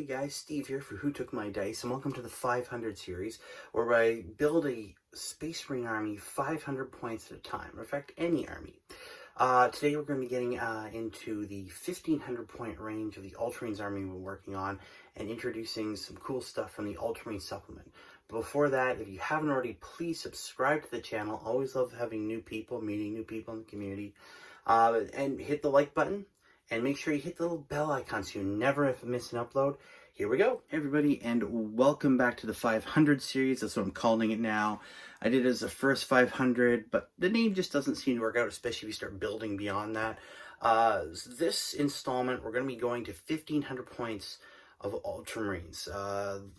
guys, Steve here for Who Took My Dice, and welcome to the 500 series, where I build a Space Marine army 500 points at a time, or in fact, any army. Today we're going to be getting into the 1500 point range of the Ultramarines army we're working on, and introducing some cool stuff from the Ultramarine supplement. But before that, if you haven't already, please subscribe to the channel. Always love having new people, meeting new people in the community, and hit the like button. And make sure you hit the little bell icon so you never miss an upload. Here we go, everybody, and welcome back to the 500 series. That's what I'm calling it now. I did it as the first 500, but the name just doesn't seem to work out, especially if you start building beyond that. This installment, we're going to be going to 1,500 points of Ultramarines.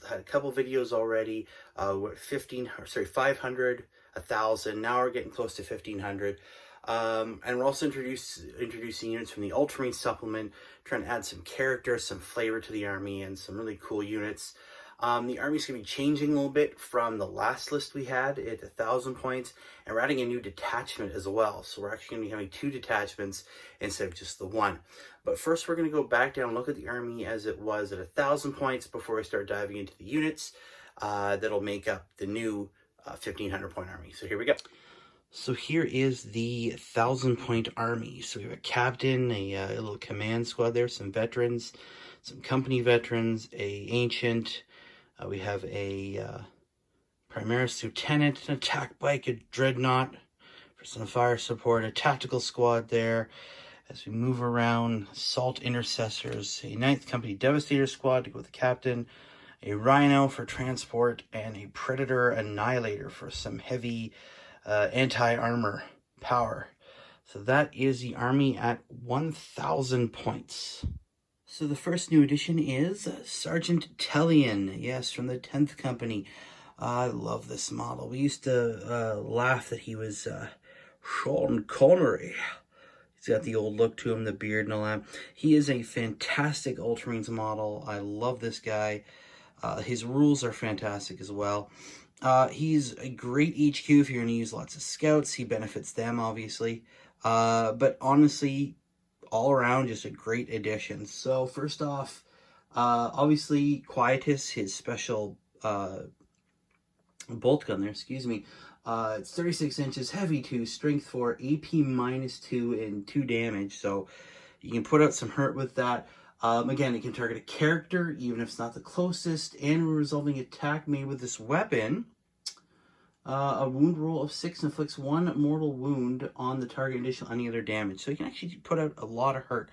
Had a couple videos already. 500, 1,000. Now we're getting close to 1,500. And we're also introducing units from the Ultramarine supplement, trying to add some character, some flavor to the army, and some really cool units. The army's going to be changing a little bit from the last list we had at 1,000 points, and we're adding a new detachment as well. So we're actually going to be having 2 detachments instead of just the 1. But first we're going to go back down and look at the army as it was at 1,000 points before we start diving into the units that'll make up the new 1,500 point army. So here we go. So here is the 1,000 point army. So we have a captain, a little command squad there, some veterans, some company veterans, a ancient. We have a Primaris lieutenant, an attack bike, a Dreadnought for some fire support, a tactical squad there. As we move around, assault intercessors, a 9th company devastator squad to go with the captain, a Rhino for transport, and a predator annihilator for some heavy anti-armor power. So that is the army at 1,000 points. So the first new addition is Sergeant Talian, yes, from the 10th Company. I love this model. We used to laugh that he was Sean Connery. He's got the old look to him, the beard and all that. He is a fantastic Ultramarines model. I love this guy. His rules are fantastic as well. He's a great HQ if you're going to use lots of scouts. He benefits them, obviously. But honestly, all around, just a great addition. So first off, obviously, Quietus, his special bolt gun there, excuse me. It's 36 inches, heavy 2, strength 4, AP -2, and 2 damage. So you can put out some hurt with that. Again, it can target a character, even if it's not the closest, and we're resolving attack made with this weapon. A wound roll of 6 inflicts 1 mortal wound on the target, additional any other damage. So he can actually put out a lot of hurt.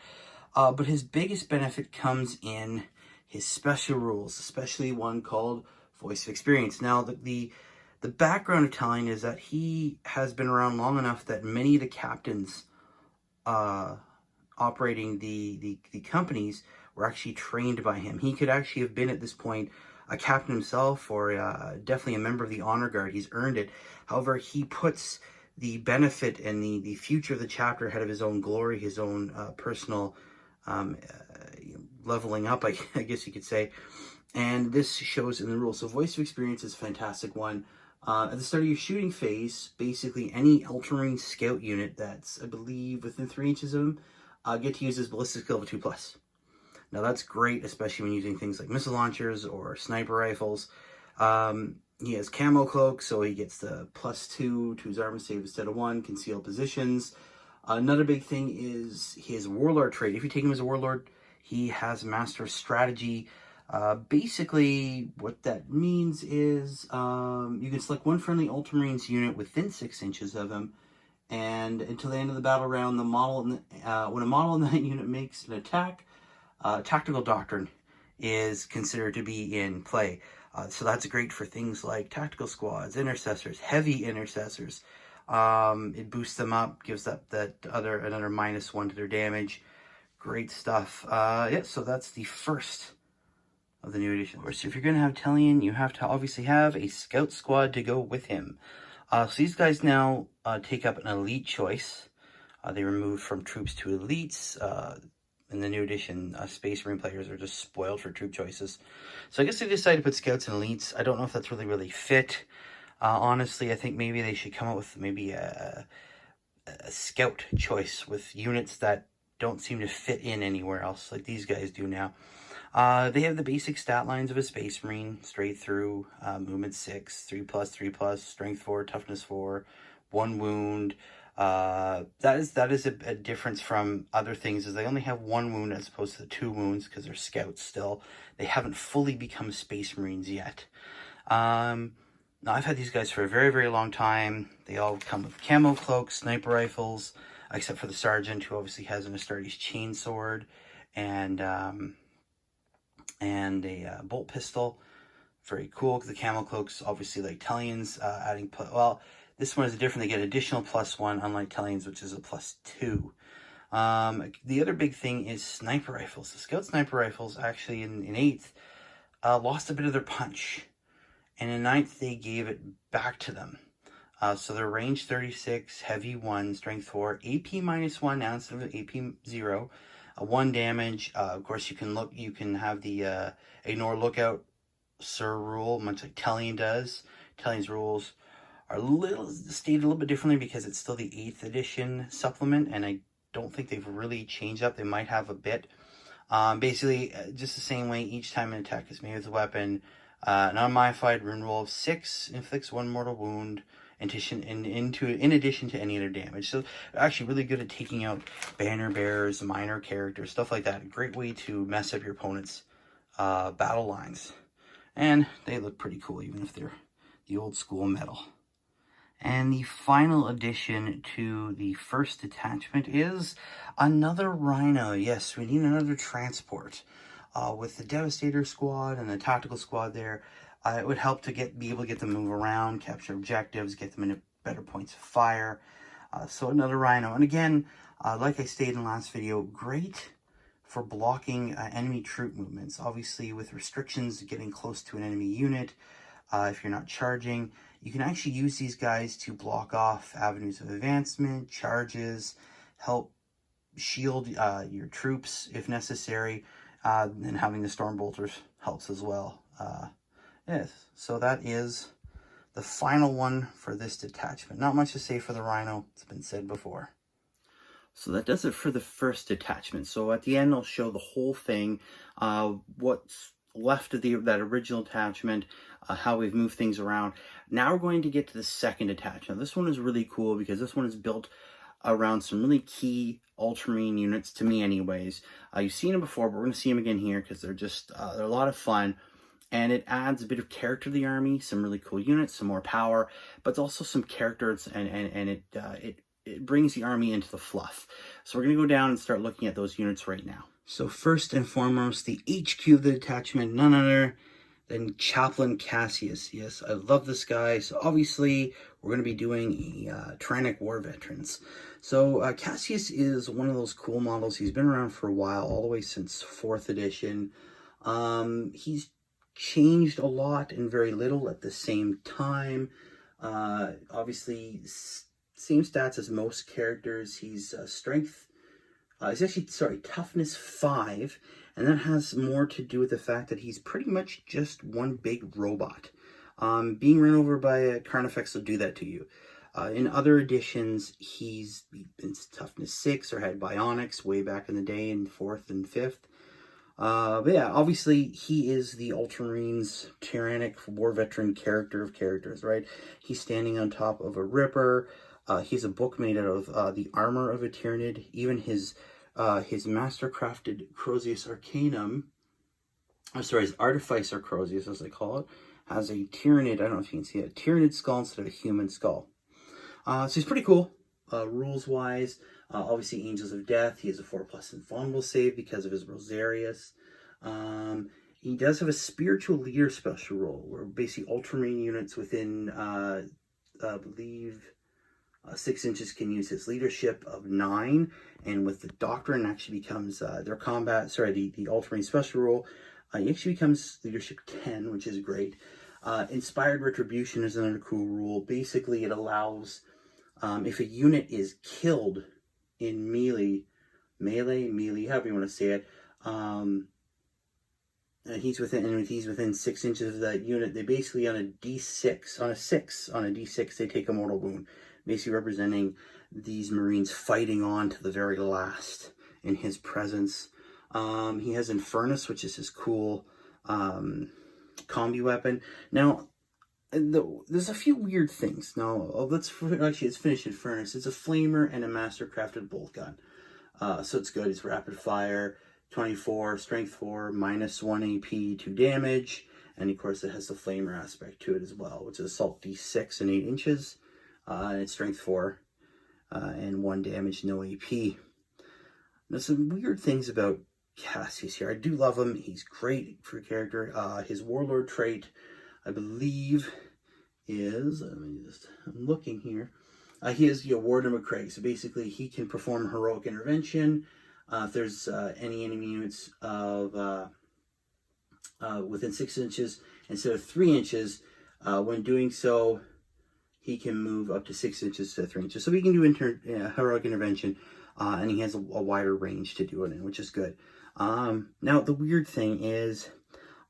But his biggest benefit comes in his special rules, especially one called Voice of Experience. Now, the background of Talian is that he has been around long enough that many of the captains operating the companies were actually trained by him. He could actually have been at this point a captain himself, or definitely a member of the honor guard. He's earned it. However, he puts the benefit and the future of the chapter ahead of his own glory, his own personal leveling up, I guess you could say. And this shows in the rules. So Voice of Experience is a fantastic one. At the start of your shooting phase, basically any Ultramarine scout unit that's, I believe, within 3 inches of him, get to use his ballistic skill of 2+. Now that's great, especially when using things like missile launchers or sniper rifles. He has camo cloak, so he gets the +2 to his armor save instead of 1, concealed positions. Another big thing is his warlord trait. If you take him as a warlord, he has master of strategy. Basically, what that means is you can select one friendly Ultramarines unit within 6 inches of him, and until the end of the battle round, when a model in that unit makes an attack, tactical doctrine is considered to be in play. So that's great for things like tactical squads, intercessors, heavy intercessors. It boosts them up, gives up another -1 to their damage. Great stuff. Yeah, so that's the first of the new edition. So if you're going to have Talian, you have to obviously have a scout squad to go with him. So these guys now take up an elite choice. They removed from troops to elites. In the new edition, Space Marine players are just spoiled for troop choices. So I guess they decided to put scouts and elites. I don't know if that's really fit. Honestly, I think maybe they should come up with maybe a scout choice with units that don't seem to fit in anywhere else like these guys do now. They have the basic stat lines of a Space Marine straight through. Movement 6, 3+, 3+, Strength 4, Toughness 4, 1 wound. That is a difference from other things, is they only have 1 wound as opposed to the 2 wounds because they're scouts still. They haven't fully become Space Marines yet. Now, I've had these guys for a very, very long time. They all come with camo cloaks, sniper rifles, except for the sergeant, who obviously has an Astartes chainsword and a bolt pistol. Very cool. The camo cloaks, obviously, like Talians, adding... Well, this one is different. They get additional +1, unlike Talians, which is a +2. The other big thing is sniper rifles. The scout sniper rifles, actually, in 8th, lost a bit of their punch. And in 9th, they gave it back to them. So they're range 36, heavy 1, strength 4, AP -1 now instead of AP 0, 1 damage. Of course, you can have the ignore lookout sir rule, much like Talian does. Talian's rules are stated a little bit differently because it's still the 8th edition supplement, and I don't think they've really changed up. They might have a bit. Basically, just the same way each time an attack is made with a weapon, an unmodified rune roll of 6 inflicts 1 mortal wound in addition to any other damage. So actually really good at taking out banner bearers, minor characters, stuff like that. A great way to mess up your opponent's battle lines. And they look pretty cool, even if they're the old school metal. And the final addition to the first detachment is another Rhino. Yes, we need another transport. With the Devastator squad and the tactical squad there, it would help to be able to get them to move around, capture objectives, get them into better points of fire. So another Rhino. And again, like I stated in the last video, great for blocking enemy troop movements. Obviously, with restrictions getting close to an enemy unit, if you're not charging, you can actually use these guys to block off avenues of advancement, charges, help shield your troops if necessary. And having the Storm Bolters helps as well. Yes, so that is the final one for this detachment. Not much to say for the Rhino. It's been said before. So that does it for the first detachment. So at the end, I'll show the whole thing, what's left of that original attachment, how we've moved things around. Now we're going to get to the second attachment. This one is really cool because this one is built around some really key Ultramarine units, to me anyways. You've seen them before, but we're going to see them again here because they're just, they're a lot of fun. And it adds a bit of character to the army, some really cool units, some more power, but also some characters, and it brings the army into the fluff. So we're going to go down and start looking at those units right now. So first and foremost, the HQ of the detachment, none other than Chaplain Cassius. Yes, I love this guy. So obviously, we're going to be doing a Tyrannic War Veterans. So Cassius is one of those cool models. He's been around for a while, all the way since 4th edition. He's changed a lot and very little at the same time. Obviously, same stats as most characters. He's strength. He's actually, sorry, toughness 5. And that has more to do with the fact that he's pretty much just one big robot. Being run over by a Carnifex will do that to you. In other editions, he's been toughness 6 or had bionics way back in the day in 4th and 5th. But yeah, obviously, he is the Ultramarines Tyrannic War Veteran character of characters, right? He's standing on top of a Ripper. He's a book made out of the armor of a Tyranid. Even his master-crafted Crozius Arcanum, his Artificer Crozius, as they call it, has a Tyranid, I don't know if you can see it, a Tyranid skull instead of a human skull. So he's pretty cool, rules-wise. Obviously, Angels of Death. He has a 4+ Invulnerable save because of his Rosarius. He does have a Spiritual Leader special role, where basically Ultramarine units within, I believe, 6 inches can use his leadership of 9, and with the Doctrine actually becomes their combat, the Ultramarine special role, he actually becomes leadership 10, which is great. Inspired Retribution is another cool rule. Basically, it allows, if a unit is killed in melee, however you want to say it, and he's within 6 inches of that unit, they basically on a D6, they take a mortal wound, basically representing these Marines fighting on to the very last in his presence. He has Infernus, which is his cool combi weapon. Now, there's a few weird things. Now, let's finish Infernus. It's a flamer and a master-crafted bolt gun. So it's good. It's rapid fire, 24, strength 4, -1 AP, 2 damage. And of course, it has the flamer aspect to it as well, which is assault D6 and 8 inches. And it's strength 4 and 1 damage, no AP. There's some weird things about Cassius here. I do love him. He's great for a character. His warlord trait, I believe, is, I'm looking here. He is Warden McCraig. So basically, he can perform heroic intervention. If there's any enemy units of within 6 inches instead of 3 inches, when doing so, he can move up to 6 inches to 3 inches. So he can do heroic intervention, and he has a wider range to do it in, which is good. Now, the weird thing is,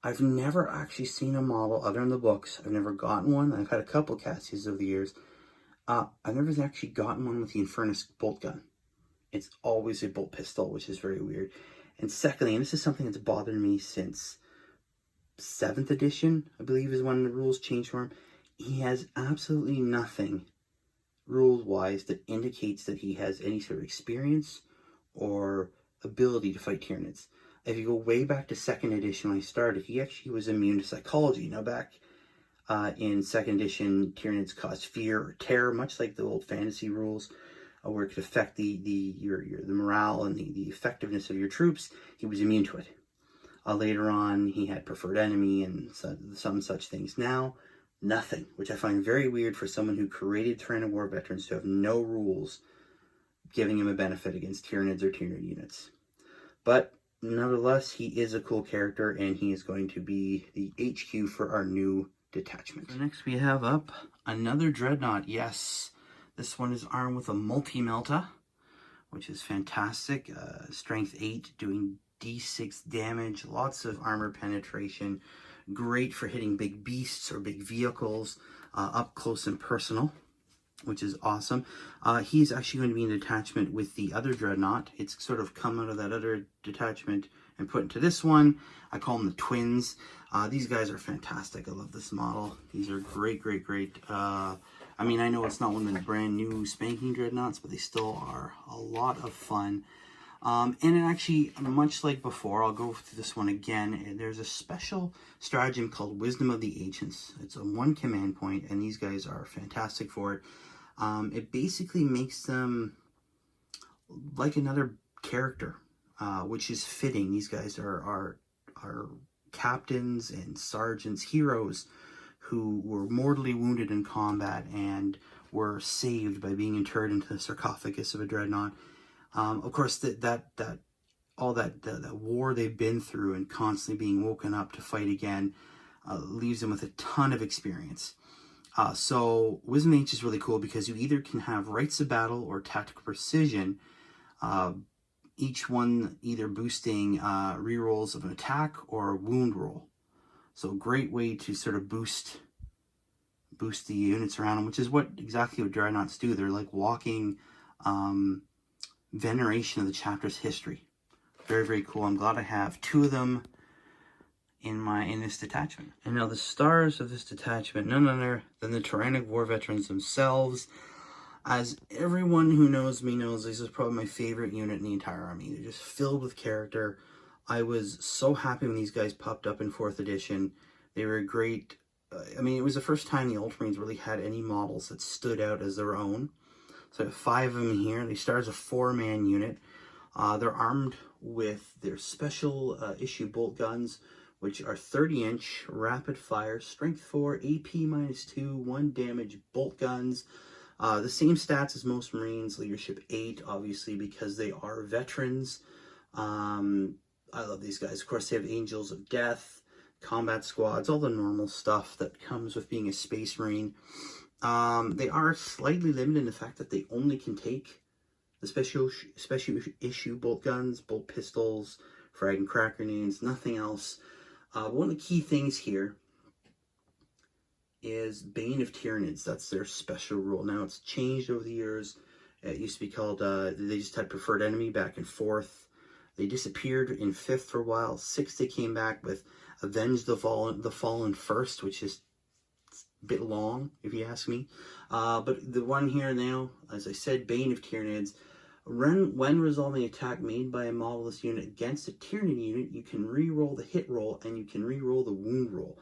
I've never actually seen a model other than the books. I've never gotten one. I've had a couple Cassius over the years. I've never actually gotten one with the Infernus bolt gun. It's always a bolt pistol, which is very weird. And secondly, and this is something that's bothered me since 7th edition, I believe is when the rules changed for him. He has absolutely nothing rules-wise that indicates that he has any sort of experience or ability to fight Tyranids. If you go way back to 2nd edition when I started, he actually was immune to psychology. Now back in 2nd edition, Tyranids caused fear or terror, much like the old fantasy rules, where it could affect the morale and the effectiveness of your troops. He was immune to it. Later on, he had preferred enemy and some such things. Now, nothing, which I find very weird for someone who created Tyranny War Veterans to have no rules giving him a benefit against Tyranids or Tyranid units. But nevertheless, he is a cool character, and he is going to be the HQ for our new detachment. So next we have up another Dreadnought. Yes, this one is armed with a multi-melta, which is fantastic. Strength 8, doing D6 damage, lots of armor penetration. Great for hitting big beasts or big vehicles up close and personal, which is awesome. He's actually going to be in detachment with the other Dreadnought. It's sort of come out of that other detachment and put into this one. I call them the twins. These guys are fantastic. I love this model. These are great, great, great. I mean, I know it's not one of the brand new spanking Dreadnoughts, but they still are a lot of fun. And it actually, much like before, I'll go through this one again. There's a special stratagem called Wisdom of the Ancients. It's a 1 command point, and these guys are fantastic for it. It basically makes them like another character, which is fitting. These guys are captains and sergeants, heroes who were mortally wounded in combat and were saved by being interred into the sarcophagus of a Dreadnought. Of course, that war they've been through and constantly being woken up to fight again leaves them with a ton of experience. So Wisdom of the Ancients is really cool because you either can have Rites of Battle or Tactical Precision, each one either boosting rerolls of an attack or a wound roll. So great way to sort of boost the units around them, which is exactly what Dreadnoughts do. They're like walking veneration of the chapter's history. Very, very cool. I'm glad I have 2 of them in this detachment. And now the stars of this detachment, none other than the Tyrannic War Veterans themselves. As everyone who knows me knows, this is probably my favorite unit in the entire army. They're just filled with character. I was so happy when these guys popped up in 4th edition. They were great. I mean, it was the first time the Ultramarines really had any models that stood out as their own. So I have 5 of them here. They start as a 4-man unit. They're armed with their special issue bolt guns, which are 30-inch rapid fire, strength 4, AP -2, 1 damage bolt guns. The same stats as most Marines, leadership 8, obviously, because they are veterans. I love these guys. Of course, they have Angels of Death, combat squads, all the normal stuff that comes with being a Space Marine. They are slightly limited in the fact that they only can take the special issue bolt guns, bolt pistols, frag and crack grenades, nothing else. One of the key things here is Bane of Tyranids. That's their special rule. Now it's changed over the years. It used to be called, they just had preferred enemy back and forth. They disappeared in 5th for a while. 6th, they came back with Avenge the Fallen First, which is a bit long, if you ask me. But the one here now, as I said, Bane of Tyranids. When resolving attack made by a modelless unit against a Tyranny unit, you can re-roll the hit roll and you can re-roll the wound roll.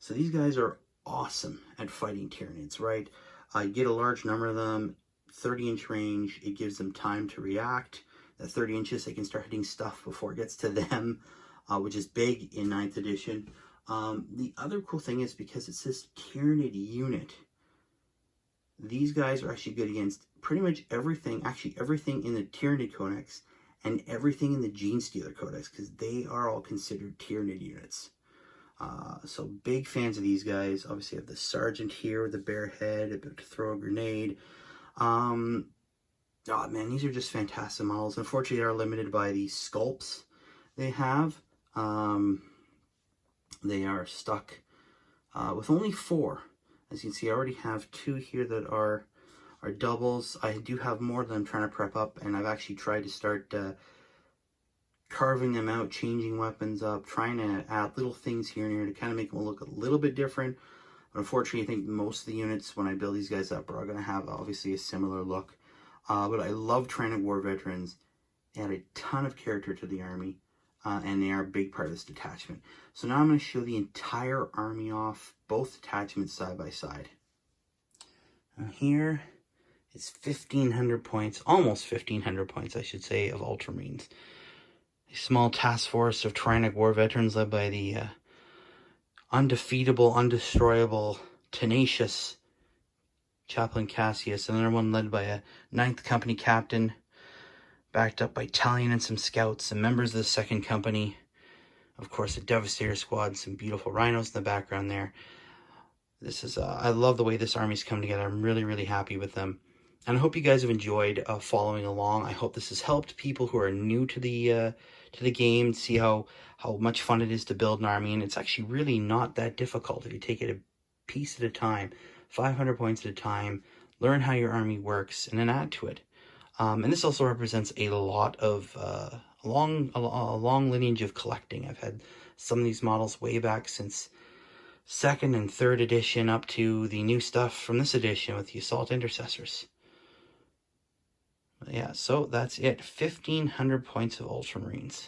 So these guys are awesome at fighting Tyranids, right? You get a large number of them, 30-inch range. It gives them time to react. At 30 inches, they can start hitting stuff before it gets to them, which is big in 9th edition. The other cool thing is, because it's this Tyrannid unit, these guys are actually good against pretty much everything, actually everything in the Tyrannid Codex and everything in the Genestealer Codex, because they are all considered Tyrannid units. So big fans of these guys. Obviously, I have the Sergeant here with a bare head, about to throw a grenade. Oh man, these are just fantastic models. Unfortunately, they are limited by the sculpts they have. They are stuck with only 4. As you can see, I already have 2 here that are doubles. I do have more that I'm trying to prep up, and I've actually tried to start carving them out, changing weapons up, trying to add little things here and here to kind of make them look a little bit different. But unfortunately, I think most of the units, when I build these guys up, are going to have obviously a similar look. But I love Tyrannic War Veterans. They add a ton of character to the army, and they are a big part of this detachment. So now I'm going to show the entire army off, both detachments side by side. Here is 1,500 points, almost 1,500 points, I should say, of Ultramarines. A small task force of Tyrannic War Veterans led by the undefeatable, undestroyable, tenacious Chaplain Cassius. Another one led by a 9th Company captain, backed up by Talian and some scouts, some members of the 2nd Company. Of course, a Devastator squad, some beautiful Rhinos in the background there. This is, I love the way this army's come together. I'm really, really happy with them. And I hope you guys have enjoyed following along. I hope this has helped people who are new to the game see how much fun it is to build an army. And it's actually really not that difficult if you take it a piece at a time, 500 points at a time, learn how your army works, and then add to it. And this also represents a lot of a long lineage of collecting. I've had some of these models way back since 2nd and 3rd edition up to the new stuff from this edition with the Assault Intercessors. Yeah, so that's it. 1,500 points of Ultramarines.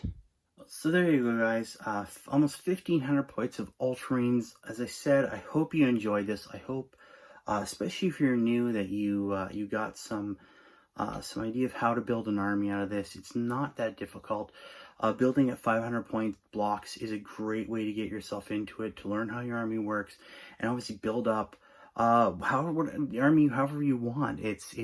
So there you go, guys. Almost 1,500 points of Ultramarines. As I said, I hope you enjoyed this. I hope, especially if you're new, that you got some idea of how to build an army out of this. It's not that difficult. Building at 500 point blocks is a great way to get yourself into it, to learn how your army works, and obviously build up the army however you want. It's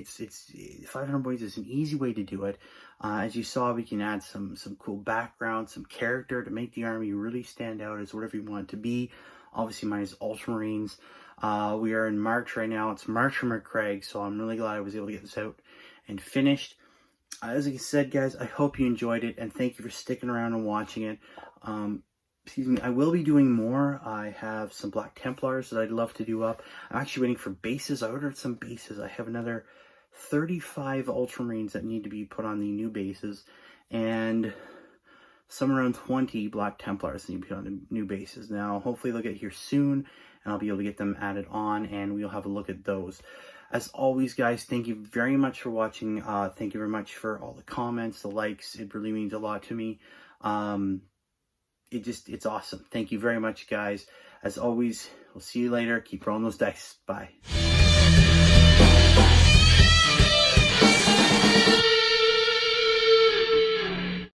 500 points is an easy way to do it. As you saw, we can add some cool background, some character to make the army really stand out as whatever you want it to be. Obviously, mine is Ultramarines. We are in March right now. It's March for McCraig, so I'm really glad I was able to get this out and finished. As I said, guys, I hope you enjoyed it, and thank you for sticking around and watching it. Excuse me, I will be doing more. I have some Black Templars that I'd love to do up. I'm actually waiting for bases. I ordered some bases. I have another 35 Ultramarines that need to be put on the new bases, and somewhere around 20 Black Templars that need to be put on the new bases. Now, hopefully they'll get here soon, and I'll be able to get them added on, and we'll have a look at those. As always, guys, thank you very much for watching. Thank you very much for all the comments, the likes. It really means a lot to me. It's awesome. Thank you very much, guys. As always, we'll see you later. Keep rolling those dice. Bye.